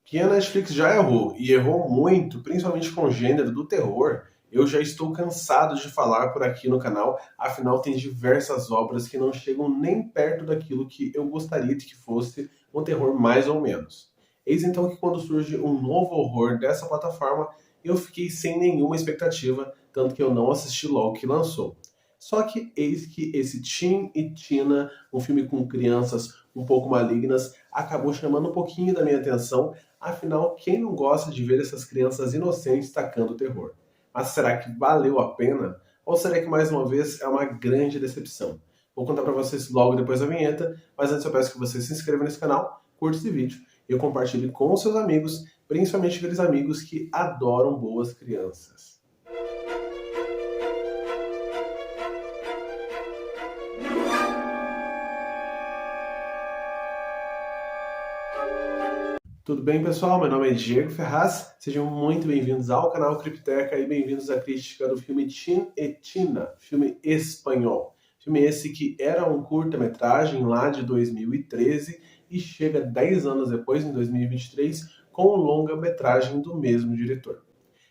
Que a Netflix já errou, e errou muito, principalmente com o gênero do terror, eu já estou cansado de falar por aqui no canal, afinal tem diversas obras que não chegam nem perto daquilo que eu gostaria de que fosse um terror mais ou menos. Eis então que quando surge um novo horror dessa plataforma, eu fiquei sem nenhuma expectativa, tanto que eu não assisti logo que lançou. Só que eis que esse Tim e Tina, um filme com crianças um pouco malignas, acabou chamando um pouquinho da minha atenção. Afinal, quem não gosta de ver essas crianças inocentes tacando terror? Mas será que valeu a pena? Ou será que mais uma vez é uma grande decepção? Vou contar para vocês logo depois da vinheta, mas antes eu peço que você se inscreva nesse canal, curta esse vídeo e compartilhe com os seus amigos, principalmente aqueles amigos que adoram boas crianças. Tudo bem, pessoal? Meu nome é Diego Ferraz. Sejam muito bem-vindos ao canal Cripteca e bem-vindos à crítica do filme Tin e Tina, filme espanhol. Filme esse que era um curta-metragem lá de 2013 e chega 10 anos depois, em 2023, com um longa-metragem do mesmo diretor.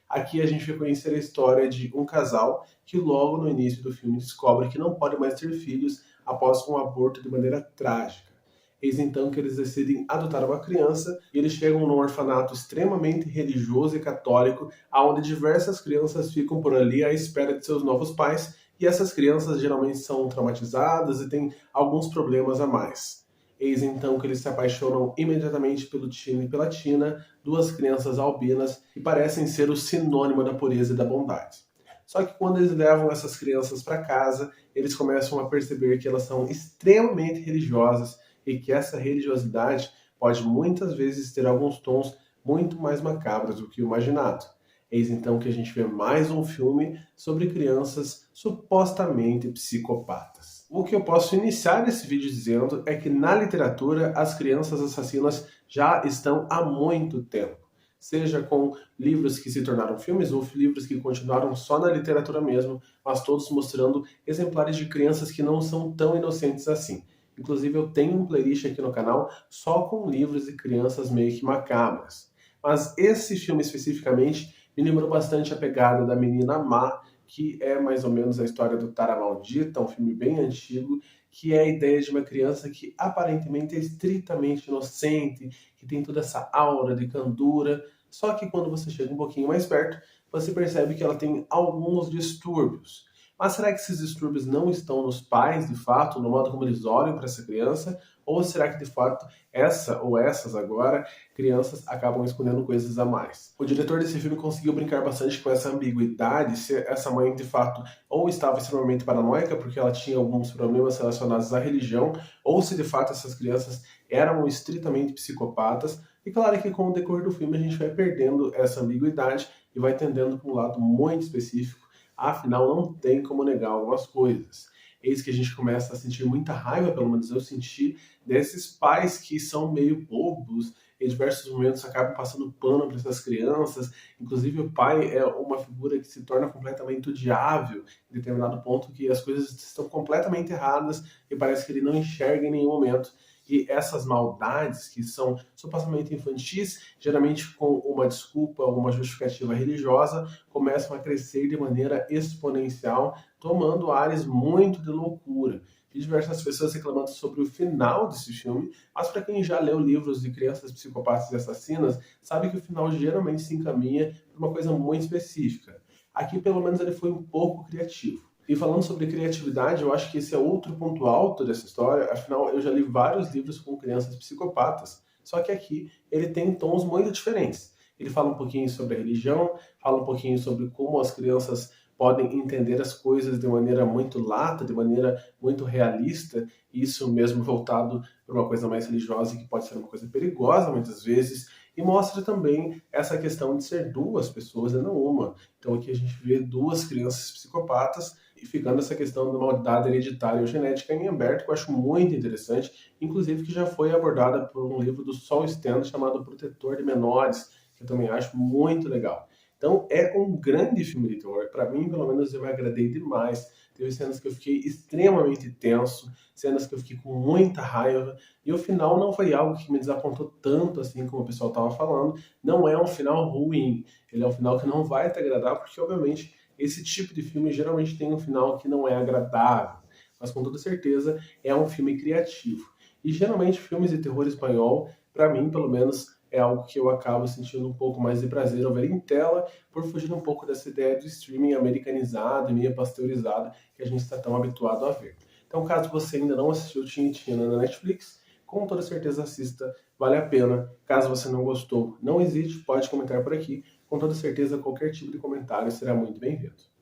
Aqui a gente vai conhecer a história de um casal que logo no início do filme descobre que não pode mais ter filhos após um aborto de maneira trágica. Eis então que eles decidem adotar uma criança e eles chegam num orfanato extremamente religioso e católico, onde diversas crianças ficam por ali à espera de seus novos pais, e essas crianças geralmente são traumatizadas e têm alguns problemas a mais. Eis então que eles se apaixonam imediatamente pelo Tino e pela Tina, duas crianças albinas que parecem ser o sinônimo da pureza e da bondade. Só que quando eles levam essas crianças para casa, eles começam a perceber que elas são extremamente religiosas e que essa religiosidade pode muitas vezes ter alguns tons muito mais macabros do que o imaginado. Eis então que a gente vê mais um filme sobre crianças supostamente psicopatas. O que eu posso iniciar esse vídeo dizendo é que na literatura as crianças assassinas já estão há muito tempo. Seja com livros que se tornaram filmes ou livros que continuaram só na literatura mesmo, mas todos mostrando exemplares de crianças que não são tão inocentes assim. Inclusive eu tenho um playlist aqui no canal só com livros de crianças meio que macabras. Mas esse filme especificamente me lembrou bastante a pegada da Menina Má, que é mais ou menos a história do Tara Maldita, um filme bem antigo, que é a ideia de uma criança que aparentemente é estritamente inocente, que tem toda essa aura de candura, só que quando você chega um pouquinho mais perto, você percebe que ela tem alguns distúrbios. Mas será que esses distúrbios não estão nos pais, de fato, no modo como eles olham para essa criança? Ou será que, de fato, essa ou essas agora, crianças acabam escondendo coisas a mais? O diretor desse filme conseguiu brincar bastante com essa ambiguidade, se essa mãe, de fato, ou estava extremamente paranoica, porque ela tinha alguns problemas relacionados à religião, ou se, de fato, essas crianças eram estritamente psicopatas. E claro que com o decorrer do filme a gente vai perdendo essa ambiguidade e vai tendendo para um lado muito específico. Afinal, não tem como negar algumas coisas. Eis que a gente começa a sentir muita raiva, pelo menos eu senti, desses pais que são meio bobos, em diversos momentos acabam passando pano para essas crianças. Inclusive o pai é uma figura que se torna completamente odiável em determinado ponto, que as coisas estão completamente erradas e parece que ele não enxerga em nenhum momento. E essas maldades, que são supostamente infantis, geralmente com uma desculpa, uma justificativa religiosa, começam a crescer de maneira exponencial, tomando áreas muito de loucura. Vi diversas pessoas reclamando sobre o final desse filme, mas para quem já leu livros de crianças psicopatas e assassinas, sabe que o final geralmente se encaminha para uma coisa muito específica. Aqui, pelo menos, ele foi um pouco criativo. E falando sobre criatividade, eu acho que esse é outro ponto alto dessa história, afinal eu já li vários livros com crianças psicopatas, só que aqui ele tem tons muito diferentes. Ele fala um pouquinho sobre a religião, fala um pouquinho sobre como as crianças podem entender as coisas de maneira muito lata, de maneira muito realista, isso mesmo voltado para uma coisa mais religiosa que pode ser uma coisa perigosa muitas vezes, e mostra também essa questão de ser duas pessoas e não uma. Então aqui a gente vê duas crianças psicopatas e ficando essa questão da maldade hereditária ou genética em aberto, que eu acho muito interessante, inclusive que já foi abordada por um livro do Saul Stan chamado Protetor de Menores, que eu também acho muito legal. Então é um grande filme de terror. Para mim, pelo menos, eu me agradei demais. Teve cenas que eu fiquei extremamente tenso, cenas que eu fiquei com muita raiva, e o final não foi algo que me desapontou tanto assim como o pessoal estava falando. Não é um final ruim, ele é um final que não vai te agradar, porque obviamente esse tipo de filme geralmente tem um final que não é agradável, mas com toda certeza é um filme criativo. E geralmente filmes de terror espanhol, para mim pelo menos, é algo que eu acabo sentindo um pouco mais de prazer ao ver em tela, por fugir um pouco dessa ideia do streaming americanizado e meio pasteurizado que a gente está tão habituado a ver. Então, caso você ainda não assistiu Tin Tina na Netflix, com toda certeza assista, vale a pena. Caso você não gostou, não hesite, pode comentar por aqui. Com toda certeza, qualquer tipo de comentário será muito bem-vindo.